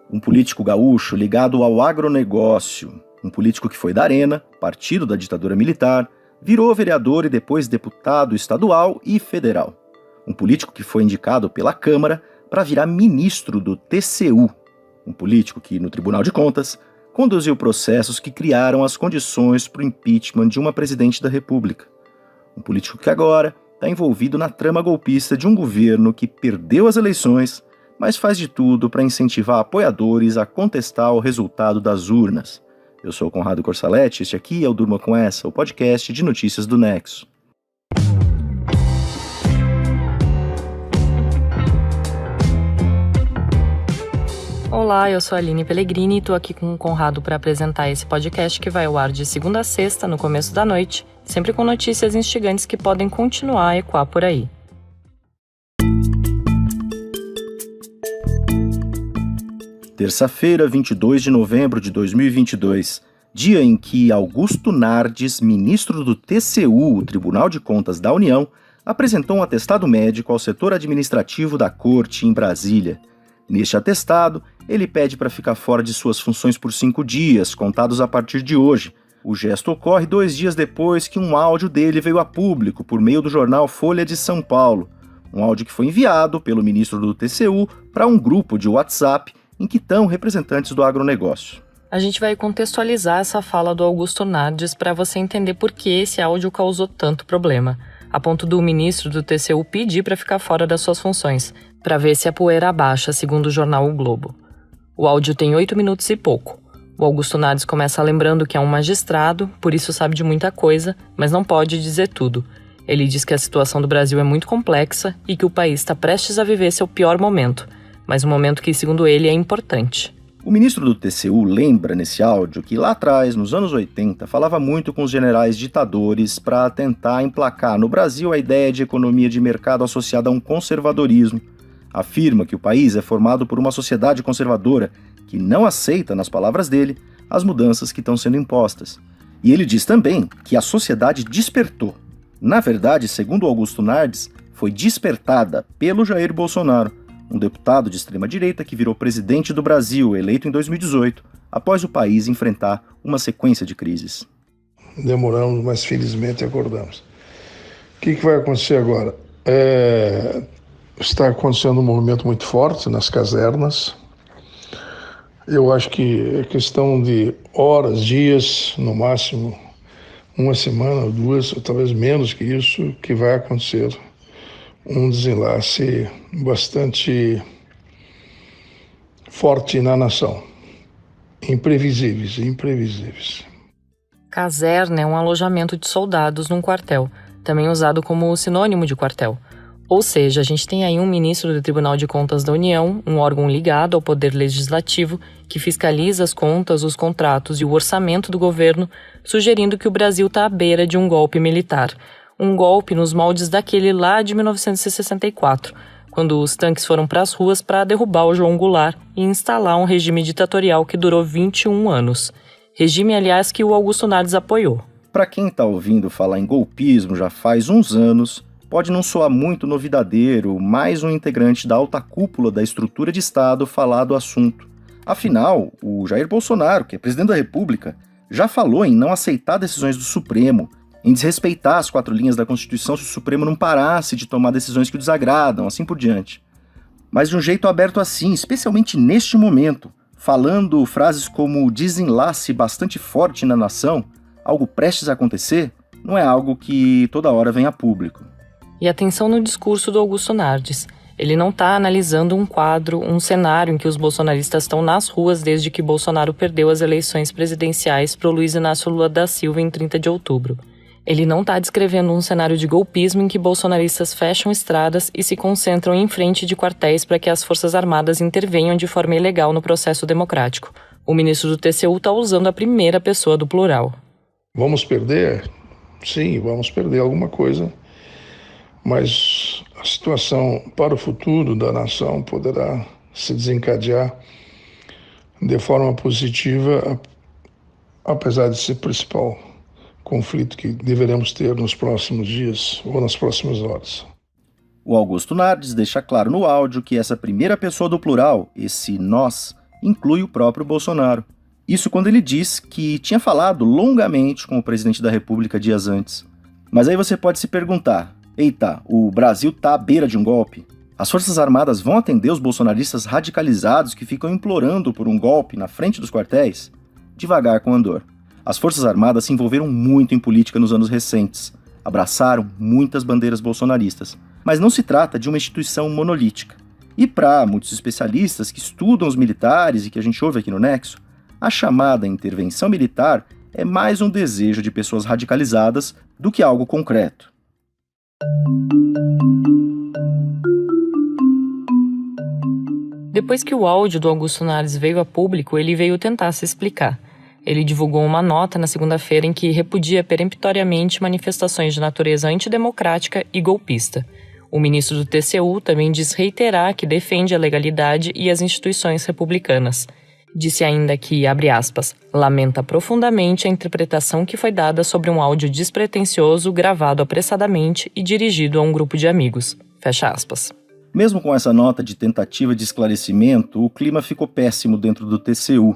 Um político gaúcho ligado ao agronegócio, um político que foi da Arena, partido da ditadura militar, virou vereador e depois deputado estadual e federal. Um político que foi indicado pela Câmara para virar ministro do TCU. Um político que, no Tribunal de Contas, conduziu processos que criaram as condições para o impeachment de uma presidente da República. Um político que agora está envolvido na trama golpista de um governo que perdeu as eleições, mas faz de tudo para incentivar apoiadores a contestar o resultado das urnas. Eu sou o Conrado Corsaletti, este aqui é o Durma Com Essa, o podcast de notícias do Nexo. Olá, eu sou a Aline Pellegrini e estou aqui com o Conrado para apresentar esse podcast que vai ao ar de segunda a sexta, no começo da noite, sempre com notícias instigantes que podem continuar a ecoar por aí. Terça-feira, 22 de novembro de 2022, dia em que Augusto Nardes, ministro do TCU, o Tribunal de Contas da União, apresentou um atestado médico ao setor administrativo da Corte em Brasília. Neste atestado, ele pede para ficar fora de suas funções por 5 dias, contados a partir de hoje. O gesto ocorre 2 dias depois que um áudio dele veio a público por meio do jornal Folha de São Paulo. Um áudio que foi enviado pelo ministro do TCU para um grupo de WhatsApp em que estão representantes do agronegócio. A gente vai contextualizar essa fala do Augusto Nardes para você entender por que esse áudio causou tanto problema, a ponto do ministro do TCU pedir para ficar fora das suas funções, para ver se a poeira abaixa, segundo o jornal O Globo. O áudio tem 8 minutos e pouco. O Augusto Nardes começa lembrando que é um magistrado, por isso sabe de muita coisa, mas não pode dizer tudo. Ele diz que a situação do Brasil é muito complexa e que o país está prestes a viver seu pior momento, mas um momento que, segundo ele, é importante. O ministro do TCU lembra nesse áudio que lá atrás, nos anos 80, falava muito com os generais ditadores para tentar emplacar no Brasil a ideia de economia de mercado associada a um conservadorismo. Afirma que o país é formado por uma sociedade conservadora que não aceita, nas palavras dele, as mudanças que estão sendo impostas. E ele diz também que a sociedade despertou. Na verdade, segundo Augusto Nardes, foi despertada pelo Jair Bolsonaro, um deputado de extrema-direita que virou presidente do Brasil, eleito em 2018, após o país enfrentar uma sequência de crises. Demoramos, mas felizmente acordamos. O que vai acontecer agora? Está acontecendo um movimento muito forte nas casernas. Eu acho que é questão de horas, dias, no máximo, 1 semana ou 2, ou talvez menos que isso, que vai acontecer um desenlace bastante forte na nação. Imprevisíveis. Caserna é um alojamento de soldados num quartel, também usado como sinônimo de quartel. Ou seja, a gente tem aí um ministro do Tribunal de Contas da União, um órgão ligado ao Poder Legislativo, que fiscaliza as contas, os contratos e o orçamento do governo, sugerindo que o Brasil está à beira de um golpe militar. Um golpe nos moldes daquele lá de 1964, quando os tanques foram para as ruas para derrubar o João Goulart e instalar um regime ditatorial que durou 21 anos. Regime, aliás, que o Augusto Nardes apoiou. Para quem está ouvindo falar em golpismo já faz uns anos, pode não soar muito novidadeiro mais um integrante da alta cúpula da estrutura de Estado falar do assunto. Afinal, o Jair Bolsonaro, que é presidente da República, já falou em não aceitar decisões do Supremo, em desrespeitar as 4 linhas da Constituição se o Supremo não parasse de tomar decisões que o desagradam, assim por diante. Mas de um jeito aberto assim, especialmente neste momento, falando frases como desenlace bastante forte na nação, algo prestes a acontecer, não é algo que toda hora vem a público. E atenção no discurso do Augusto Nardes. Ele não está analisando um quadro, um cenário em que os bolsonaristas estão nas ruas desde que Bolsonaro perdeu as eleições presidenciais para o Luiz Inácio Lula da Silva em 30 de outubro. Ele não está descrevendo um cenário de golpismo em que bolsonaristas fecham estradas e se concentram em frente de quartéis para que as Forças Armadas intervenham de forma ilegal no processo democrático. O ministro do TCU está usando a primeira pessoa do plural. Vamos perder? Sim, vamos perder alguma coisa, mas a situação para o futuro da nação poderá se desencadear de forma positiva, apesar de ser principal conflito que deveremos ter nos próximos dias ou nas próximas horas. O Augusto Nardes deixa claro no áudio que essa primeira pessoa do plural, esse nós, inclui o próprio Bolsonaro. Isso quando ele diz que tinha falado longamente com o presidente da República dias antes. Mas aí você pode se perguntar, eita, o Brasil tá à beira de um golpe? As Forças Armadas vão atender os bolsonaristas radicalizados que ficam implorando por um golpe na frente dos quartéis? Devagar com Andor. As Forças Armadas se envolveram muito em política nos anos recentes. Abraçaram muitas bandeiras bolsonaristas. Mas não se trata de uma instituição monolítica. E para muitos especialistas que estudam os militares e que a gente ouve aqui no Nexo, a chamada intervenção militar é mais um desejo de pessoas radicalizadas do que algo concreto. Depois que o áudio do Augusto Nardes veio a público, ele veio tentar se explicar. Ele divulgou uma nota na segunda-feira em que repudia peremptoriamente manifestações de natureza antidemocrática e golpista. O ministro do TCU também diz reiterar que defende a legalidade e as instituições republicanas. Disse ainda que, abre aspas, lamenta profundamente a interpretação que foi dada sobre um áudio despretensioso gravado apressadamente e dirigido a um grupo de amigos. Fecha aspas. Mesmo com essa nota de tentativa de esclarecimento, o clima ficou péssimo dentro do TCU.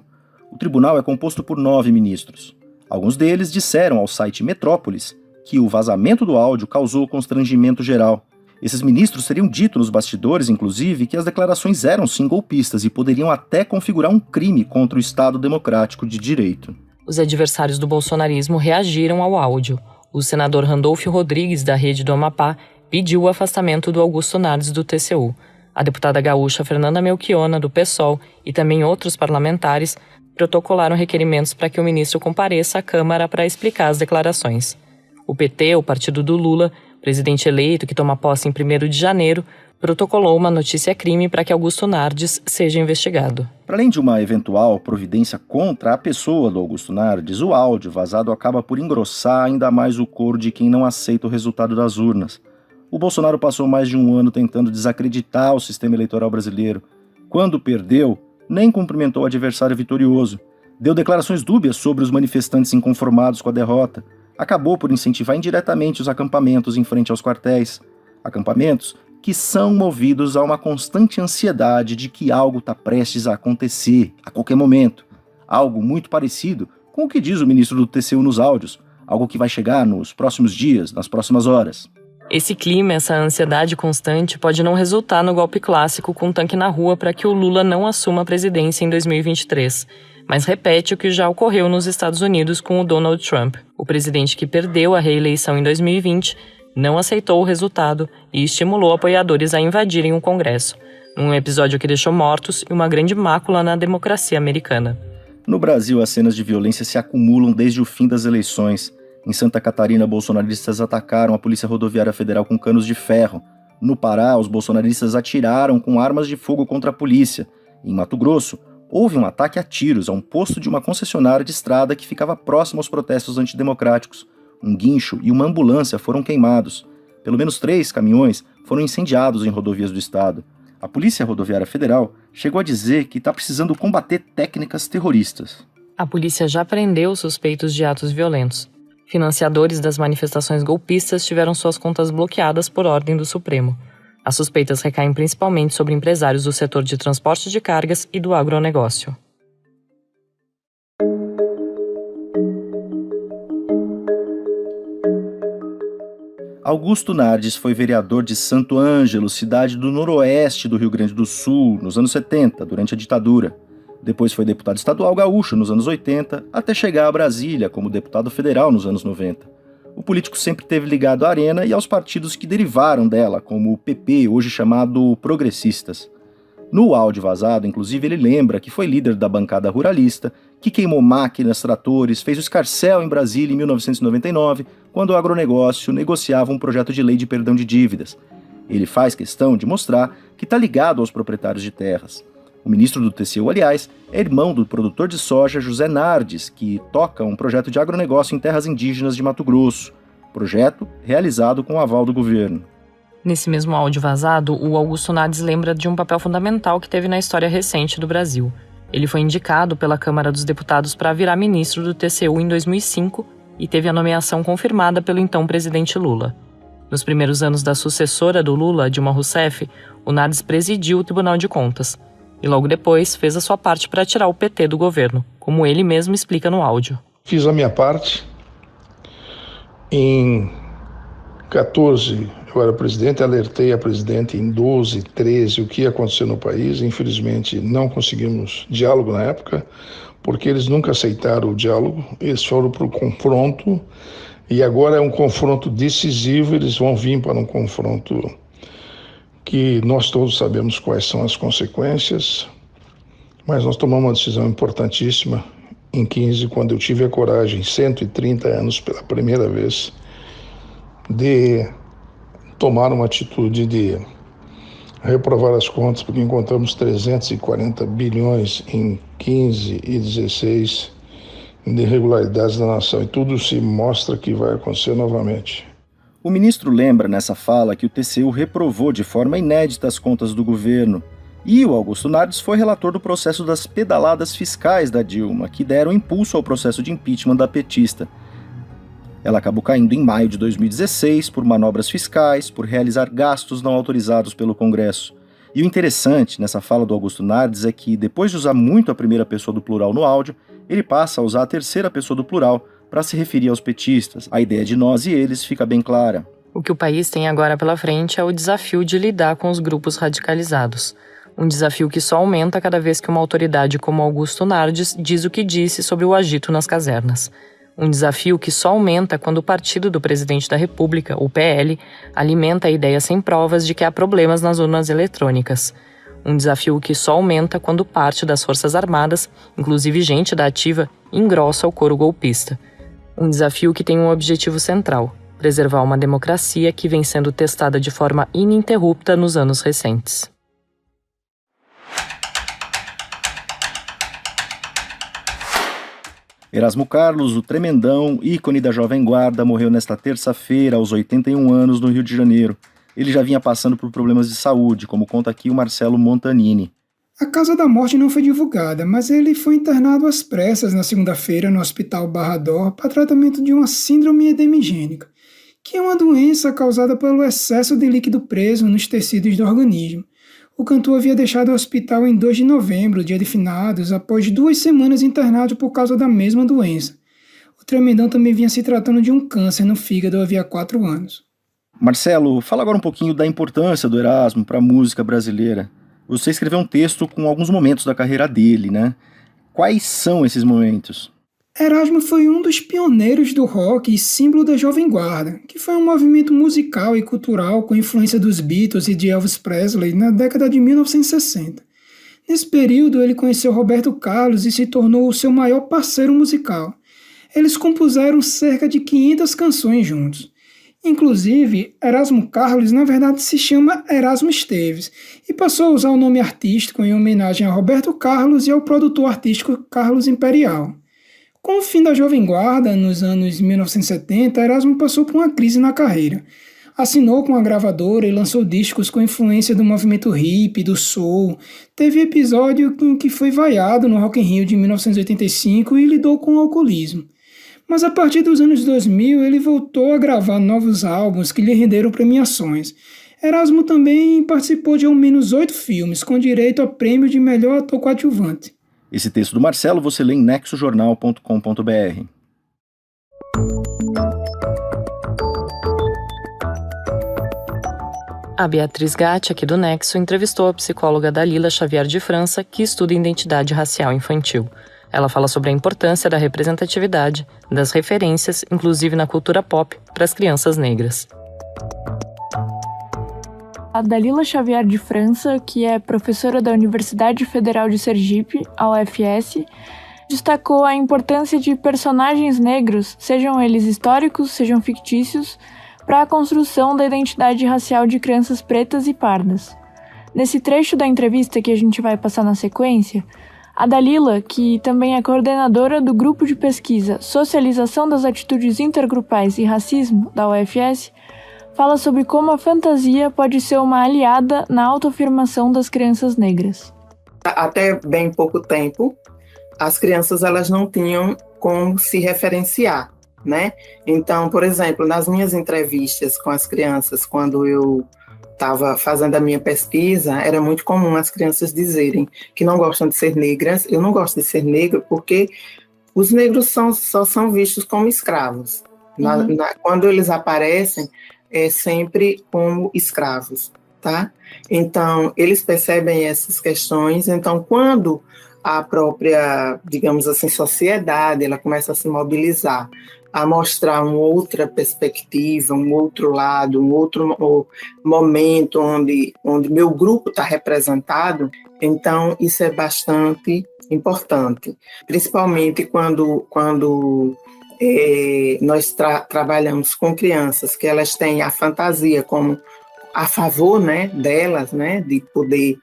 O tribunal é composto por 9 ministros. Alguns deles disseram ao site Metrópolis que o vazamento do áudio causou constrangimento geral. Esses ministros teriam dito nos bastidores, inclusive, que as declarações eram sim golpistas e poderiam até configurar um crime contra o Estado Democrático de Direito. Os adversários do bolsonarismo reagiram ao áudio. O senador Randolfo Rodrigues, da Rede do Amapá, pediu o afastamento do Augusto Nardes do TCU. A deputada gaúcha Fernanda Melchiona, do PSOL, e também outros parlamentares protocolaram requerimentos para que o ministro compareça à Câmara para explicar as declarações. O PT, o partido do Lula, presidente eleito que toma posse em 1º de janeiro, protocolou uma notícia-crime para que Augusto Nardes seja investigado. Para além de uma eventual providência contra a pessoa do Augusto Nardes, o áudio vazado acaba por engrossar ainda mais o coro de quem não aceita o resultado das urnas. O Bolsonaro passou mais de um ano tentando desacreditar o sistema eleitoral brasileiro. Quando perdeu, nem cumprimentou o adversário vitorioso. Deu declarações dúbias sobre os manifestantes inconformados com a derrota. Acabou por incentivar indiretamente os acampamentos em frente aos quartéis. Acampamentos que são movidos a uma constante ansiedade de que algo está prestes a acontecer, a qualquer momento. Algo muito parecido com o que diz o ministro do TCU nos áudios, algo que vai chegar nos próximos dias, nas próximas horas. Esse clima, essa ansiedade constante pode não resultar no golpe clássico com um tanque na rua para que o Lula não assuma a presidência em 2023, mas repete o que já ocorreu nos Estados Unidos com o Donald Trump. O presidente que perdeu a reeleição em 2020 não aceitou o resultado e estimulou apoiadores a invadirem o Congresso, num episódio que deixou mortos e uma grande mácula na democracia americana. No Brasil, as cenas de violência se acumulam desde o fim das eleições. Em Santa Catarina, bolsonaristas atacaram a Polícia Rodoviária Federal com canos de ferro. No Pará, os bolsonaristas atiraram com armas de fogo contra a polícia. Em Mato Grosso, houve um ataque a tiros a um posto de uma concessionária de estrada que ficava próximo aos protestos antidemocráticos. Um guincho e uma ambulância foram queimados. Pelo menos 3 caminhões foram incendiados em rodovias do estado. A Polícia Rodoviária Federal chegou a dizer que está precisando combater técnicas terroristas. A polícia já prendeu suspeitos de atos violentos. Financiadores das manifestações golpistas tiveram suas contas bloqueadas por ordem do Supremo. As suspeitas recaem principalmente sobre empresários do setor de transporte de cargas e do agronegócio. Augusto Nardes foi vereador de Santo Ângelo, cidade do noroeste do Rio Grande do Sul, nos anos 70, durante a ditadura. Depois foi deputado estadual gaúcho nos anos 80, até chegar a Brasília como deputado federal nos anos 90. O político sempre esteve ligado à Arena e aos partidos que derivaram dela, como o PP, hoje chamado Progressistas. No áudio vazado, inclusive, ele lembra que foi líder da bancada ruralista, que queimou máquinas, tratores, fez o escarcéu em Brasília em 1999, quando o agronegócio negociava um projeto de lei de perdão de dívidas. Ele faz questão de mostrar que está ligado aos proprietários de terras. O ministro do TCU, aliás, é irmão do produtor de soja José Nardes, que toca um projeto de agronegócio em terras indígenas de Mato Grosso. Projeto realizado com o aval do governo. Nesse mesmo áudio vazado, o Augusto Nardes lembra de um papel fundamental que teve na história recente do Brasil. Ele foi indicado pela Câmara dos Deputados para virar ministro do TCU em 2005 e teve a nomeação confirmada pelo então presidente Lula. Nos primeiros anos da sucessora do Lula, Dilma Rousseff, o Nardes presidiu o Tribunal de Contas. e logo depois fez a sua parte para tirar o PT do governo, como ele mesmo explica no áudio. Fiz a minha parte. Em 14, eu era presidente, alertei a presidente em 12, 13 o que ia acontecer no país. Infelizmente, não conseguimos diálogo na época, porque eles nunca aceitaram o diálogo, eles foram para o confronto, e agora é um confronto decisivo, eles vão vir para um confronto que nós todos sabemos quais são as consequências, mas nós tomamos uma decisão importantíssima em 15, quando eu tive a coragem, 130 anos pela primeira vez, de tomar uma atitude de reprovar as contas, porque encontramos 340 bilhões em 15 e 16 de irregularidades da nação, e tudo se mostra que vai acontecer novamente. O ministro lembra nessa fala que o TCU reprovou de forma inédita as contas do governo, e o Augusto Nardes foi relator do processo das pedaladas fiscais da Dilma, que deram impulso ao processo de impeachment da petista. Ela acabou caindo em maio de 2016 por manobras fiscais, por realizar gastos não autorizados pelo Congresso. E o interessante nessa fala do Augusto Nardes é que, depois de usar muito a primeira pessoa do plural no áudio, ele passa a usar a terceira pessoa do plural para se referir aos petistas. A ideia de nós e eles fica bem clara. O que o país tem agora pela frente é o desafio de lidar com os grupos radicalizados. Um desafio que só aumenta cada vez que uma autoridade como Augusto Nardes diz o que disse sobre o agito nas casernas. Um desafio que só aumenta quando o partido do presidente da República, o PL, alimenta a ideia sem provas de que há problemas nas urnas eletrônicas. Um desafio que só aumenta quando parte das Forças Armadas, inclusive gente da ativa, engrossa o coro golpista. Um desafio que tem um objetivo central: preservar uma democracia que vem sendo testada de forma ininterrupta nos anos recentes. Erasmo Carlos, o tremendão, ícone da Jovem Guarda, morreu nesta terça-feira, aos 81 anos, no Rio de Janeiro. Ele já vinha passando por problemas de saúde, como conta aqui o Marcelo Montanini. A causa da morte não foi divulgada, mas ele foi internado às pressas na segunda-feira no Hospital Barra d'Or para tratamento de uma síndrome edemigênica, que é uma doença causada pelo excesso de líquido preso nos tecidos do organismo. O cantor havia deixado o hospital em 2 de novembro, dia de finados, após 2 semanas internado por causa da mesma doença. O tremendão também vinha se tratando de um câncer no fígado havia 4 anos. Marcelo, fala agora um pouquinho da importância do Erasmo para a música brasileira. Você escreveu um texto com alguns momentos da carreira dele, né? Quais são esses momentos? Erasmo foi um dos pioneiros do rock e símbolo da Jovem Guarda, que foi um movimento musical e cultural com influência dos Beatles e de Elvis Presley na década de 1960. Nesse período, ele conheceu Roberto Carlos e se tornou o seu maior parceiro musical. Eles compuseram cerca de 500 canções juntos. Inclusive, Erasmo Carlos na verdade se chama Erasmo Esteves e passou a usar o nome artístico em homenagem a Roberto Carlos e ao produtor artístico Carlos Imperial. Com o fim da Jovem Guarda, nos anos 1970, Erasmo passou por uma crise na carreira. Assinou com a gravadora e lançou discos com influência do movimento hippie, do soul. Teve episódio em que foi vaiado no Rock in Rio de 1985 e lidou com o alcoolismo. Mas a partir dos anos 2000, ele voltou a gravar novos álbuns que lhe renderam premiações. Erasmo também participou de ao menos 8 filmes, com direito a prêmio de melhor ator coadjuvante. Esse texto do Marcelo você lê em nexojornal.com.br. A Beatriz Gatti, aqui do Nexo, entrevistou a psicóloga Dalila Xavier de França, que estuda identidade racial infantil. Ela fala sobre a importância da representatividade, das referências, inclusive na cultura pop, para as crianças negras. A Dalila Xavier de França, que é professora da Universidade Federal de Sergipe, a UFS, destacou a importância de personagens negros, sejam eles históricos, sejam fictícios, para a construção da identidade racial de crianças pretas e pardas. Nesse trecho da entrevista que a gente vai passar na sequência, a Dalila, que também é coordenadora do Grupo de Pesquisa Socialização das Atitudes Intergrupais e Racismo, da UFS, fala sobre como a fantasia pode ser uma aliada na autoafirmação das crianças negras. Até bem pouco tempo, as crianças elas não tinham como se referenciar, né? Então, por exemplo, nas minhas entrevistas com as crianças, quando eu estava fazendo a minha pesquisa, era muito comum as crianças dizerem que não gostam de ser negras. Eu não gosto de ser negro porque os negros só são vistos como escravos. Quando eles aparecem, é sempre como escravos, tá? Então, eles percebem essas questões. Então, quando a própria, digamos assim, sociedade, ela começa a se mobilizar, a mostrar uma outra perspectiva, um outro lado, um outro momento onde meu grupo está representado, então isso é bastante importante, principalmente quando nós trabalhamos com crianças que elas têm a fantasia como a favor, né, delas, né, de poder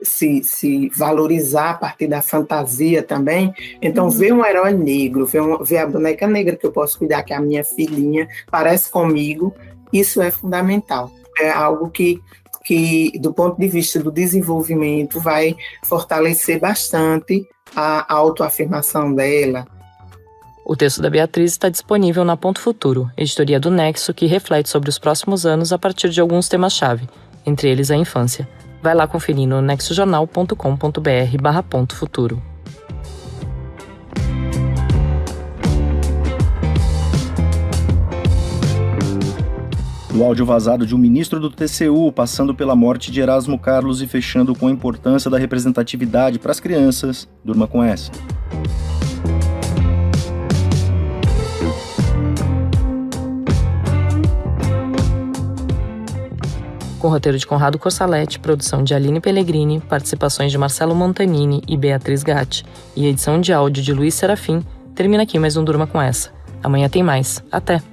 se valorizar a partir da fantasia também. Então, ver um herói negro, ver a boneca negra que eu posso cuidar, que é a minha filhinha, parece comigo, isso é fundamental. É algo que do ponto de vista do desenvolvimento, vai fortalecer bastante a autoafirmação dela. O texto da Beatriz está disponível na Ponto Futuro, editoria do Nexo, que reflete sobre os próximos anos a partir de alguns temas-chave, entre eles a infância. Vai lá conferir no nexojornal.com.br/Ponto Futuro. Do áudio vazado de um ministro do TCU, passando pela morte de Erasmo Carlos e fechando com a importância da representatividade para as crianças, durma com essa. Com roteiro de Conrado Corsaletti, produção de Aline Pellegrini, participações de Marcelo Montanini e Beatriz Gatti, e edição de áudio de Luiz Serafim, termina aqui mais um Durma com essa. Amanhã tem mais. Até!